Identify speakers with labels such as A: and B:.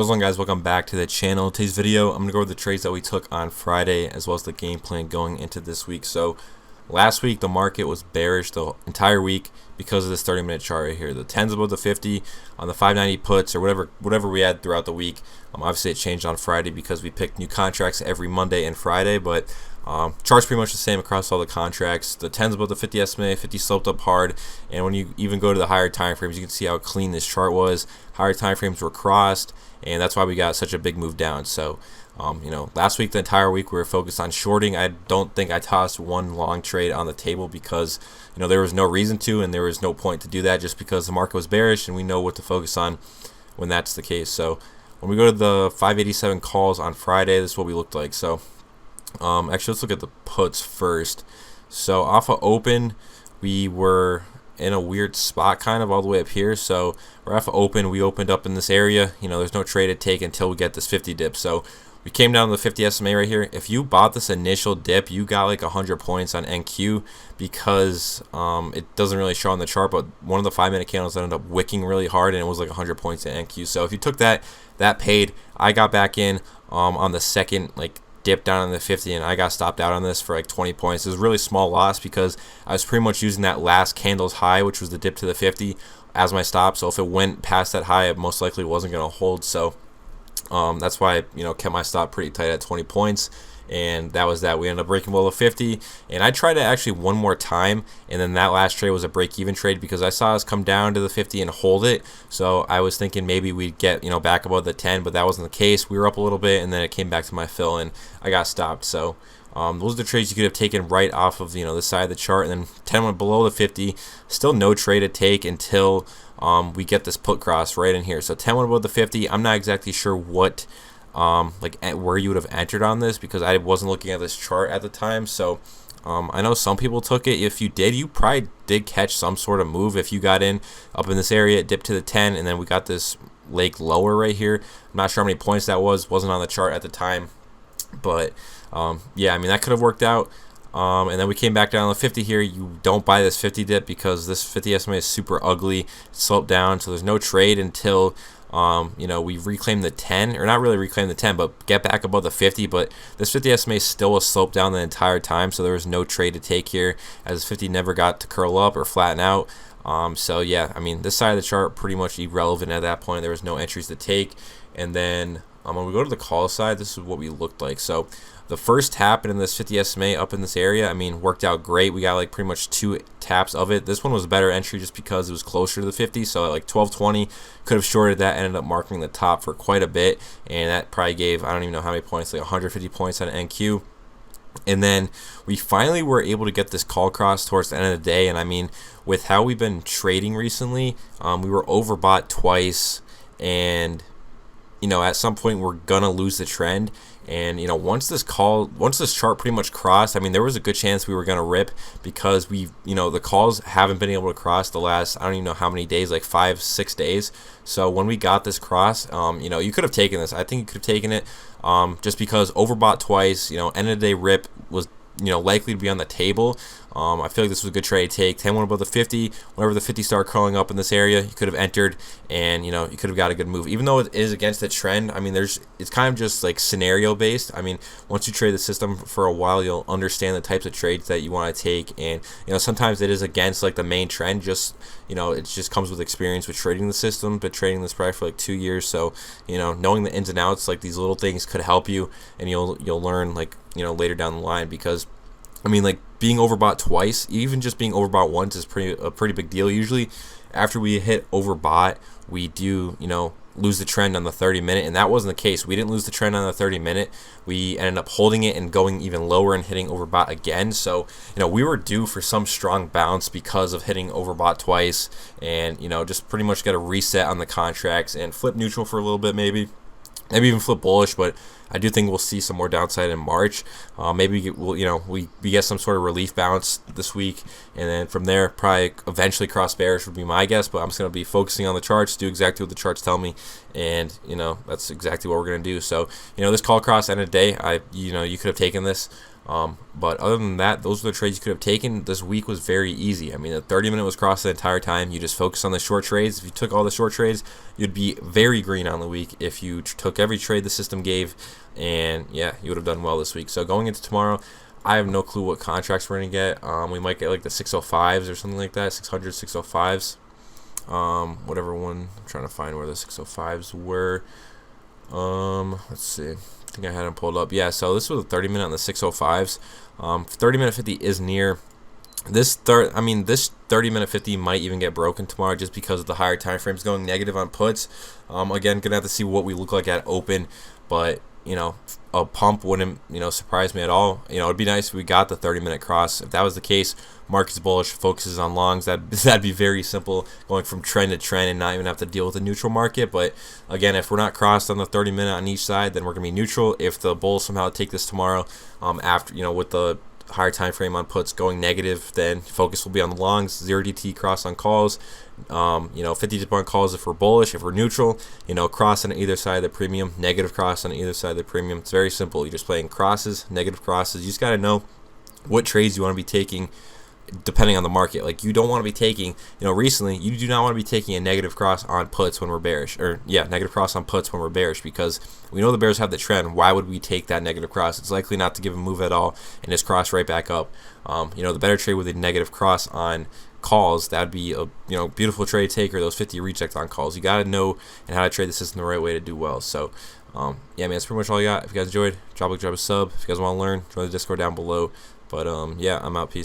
A: What's going on, guys? Welcome back to the channel. Today's video, I'm going to go over the trades that we took on Friday as well as the game plan going into this week. So last week the market was bearish the entire week because of this 30-minute chart right here. The 10's above the 50 on the 590 puts or whatever we had throughout the week. Obviously it changed on Friday because we picked new contracts every Monday and Friday, but chart's pretty much the same across all the contracts. The 10's above the 50 SMA, 50 sloped up hard, and when you even go to the higher time frames, you can see how clean this chart was. Higher time frames were crossed, and that's why we got such a big move down. So last week, the entire week, we were focused on shorting. I don't think I tossed one long trade on the table because there was no reason to, and there was no point to do that just because the market was bearish, and we know what to focus on when that's the case. So when we go to the 587 calls on Friday, this is what we looked like. So actually, let's look at the puts first. So off of open, we were in a weird spot kind of all the way up here. So we're off of open, we opened up in this area. There's no trade to take until we get this 50 dip. So we came down to the 50 SMA right here. If you bought this initial dip, you got like 100 points on NQ because it doesn't really show on the chart, but one of the 5-minute candles ended up wicking really hard, and it was like 100 points in NQ. So if you took that paid. I got back in on the second dip down in the 50, and I got stopped out on this for like 20 points. It was a really small loss because I was pretty much using that last candle's high, which was the dip to the 50, as my stop. So if it went past that high, it most likely wasn't going to hold. So that's why I kept my stop pretty tight at 20 points, and that was that. We ended up breaking below the 50, and I tried it actually one more time, and then that last trade was a break-even trade because I saw us come down to the 50 and hold it. So I was thinking maybe we'd get back above the 10, but that wasn't the case. We were up a little bit, and then it came back to my fill, and I got stopped. So those are the trades you could have taken right off of this side of the chart, and then 10 went below the 50. Still no trade to take until we get this put cross right in here. So 10 went above the 50. I'm not exactly sure what where you would have entered on this because I wasn't looking at this chart at the time. So I know some people took it. If you did, you probably did catch some sort of move. If you got in up in this area, it dipped to the 10, and then we got this leg lower right here. I'm not sure how many points that wasn't on the chart at the time, but yeah, I mean, that could have worked out. And then we came back down to the 50 here. You don't buy this 50 dip because this 50 SMA is super ugly. It's sloped down, so there's no trade until we reclaim the 10, or not really reclaim the 10, but get back above the 50. But this 50 SMA still was sloped down the entire time, so there was no trade to take here as 50 never got to curl up or flatten out. So yeah, I mean, this side of the chart pretty much irrelevant at that point. There was no entries to take. And then when we go to the call side, this is what we looked like. So the first tap in this 50 SMA up in this area, I mean, worked out great. We got like pretty much 2 taps of it. This one was a better entry just because it was closer to the 50. So at like 1220, could have shorted that, ended up marking the top for quite a bit, and that probably gave, I don't even know how many points, like 150 points on NQ. And then we finally were able to get this call cross towards the end of the day. And I mean, with how we've been trading recently, we were overbought twice, and at some point we're gonna lose the trend. And once this chart pretty much crossed, I mean, there was a good chance we were gonna rip because the calls haven't been able to cross the last, I don't even know how many days, like 5-6 days. So when we got this cross, you could have taken this. I think you could have taken it just because overbought twice. End of the day rip was likely to be on the table. I feel like this was a good trade to take. 10 went above the 50. Whenever the 50 started curling up in this area, you could have entered, and you could have got a good move. Even though it is against the trend, I mean, it's kind of just like scenario based. I mean, once you trade the system for a while, you'll understand the types of trades that you want to take, and sometimes it is against like the main trend. Just it just comes with experience with trading the system, but trading this probably for like 2 years. So knowing the ins and outs, like these little things could help you, and you'll learn later down the line. Because I mean, like, being overbought twice, even just being overbought once is a pretty big deal. Usually after we hit overbought, we do lose the trend on the 30-minute, and that wasn't the case. We didn't lose the trend on the 30-minute. We ended up holding it and going even lower and hitting overbought again. So we were due for some strong bounce because of hitting overbought twice, and just pretty much got a reset on the contracts and flip neutral for a little bit, maybe even flip bullish. But I do think we'll see some more downside in March. Maybe we get some sort of relief bounce this week, and then from there probably eventually cross bearish would be my guess. But I'm just going to be focusing on the charts, do exactly what the charts tell me, and that's exactly what we're going to do. So this call cross end of the day, you could have taken this. But other than that, those were the trades you could have taken. This week was very easy. I mean, the 30-minute was crossed the entire time. You just focus on the short trades. If you took all the short trades, you'd be very green on the week. If you took every trade the system gave, and yeah, you would have done well this week. So going into tomorrow, I have no clue what contracts we're going to get. We might get like the 605s or something like that, 600, 605s. Whatever one. I'm trying to find where the 605s were. Let's see. I think I had them pulled up. Yeah, so this was a 30-minute on the 605s. 30-minute 50 is near. This 30-minute 50 might even get broken tomorrow just because of the higher time frames going negative on puts. Again, gonna have to see what we look like at open, but a pump wouldn't surprise me at all. It'd be nice if we got the 30-minute cross. If that was the case, market's bullish, focuses on longs. That'd be very simple, going from trend to trend and not even have to deal with a neutral market. But again, if we're not crossed on the 30-minute on each side, then we're gonna be neutral. If the bulls somehow take this tomorrow, after with the higher time frame on puts going negative, then focus will be on the longs. 0 DT cross on calls. 50 dip on calls if we're bullish. If we're neutral, cross on either side of the premium, negative cross on either side of the premium. It's very simple. You're just playing crosses, negative crosses. You just got to know what trades you want to be taking depending on the market. Like, you don't want to be taking, recently, you do not want to be taking a negative cross on puts when we're bearish, negative cross on puts when we're bearish, because we know the bears have the trend. Why would we take that negative cross? It's likely not to give a move at all and just cross right back up. The better trade with a negative cross on calls, that'd be a beautiful trade taker. Those 50 reject on calls. You got to know and how to trade the system the right way to do well. So yeah, man, that's pretty much all I got. If you guys enjoyed, drop a sub. If you guys want to learn, join the Discord down below. But yeah, I'm out. Peace.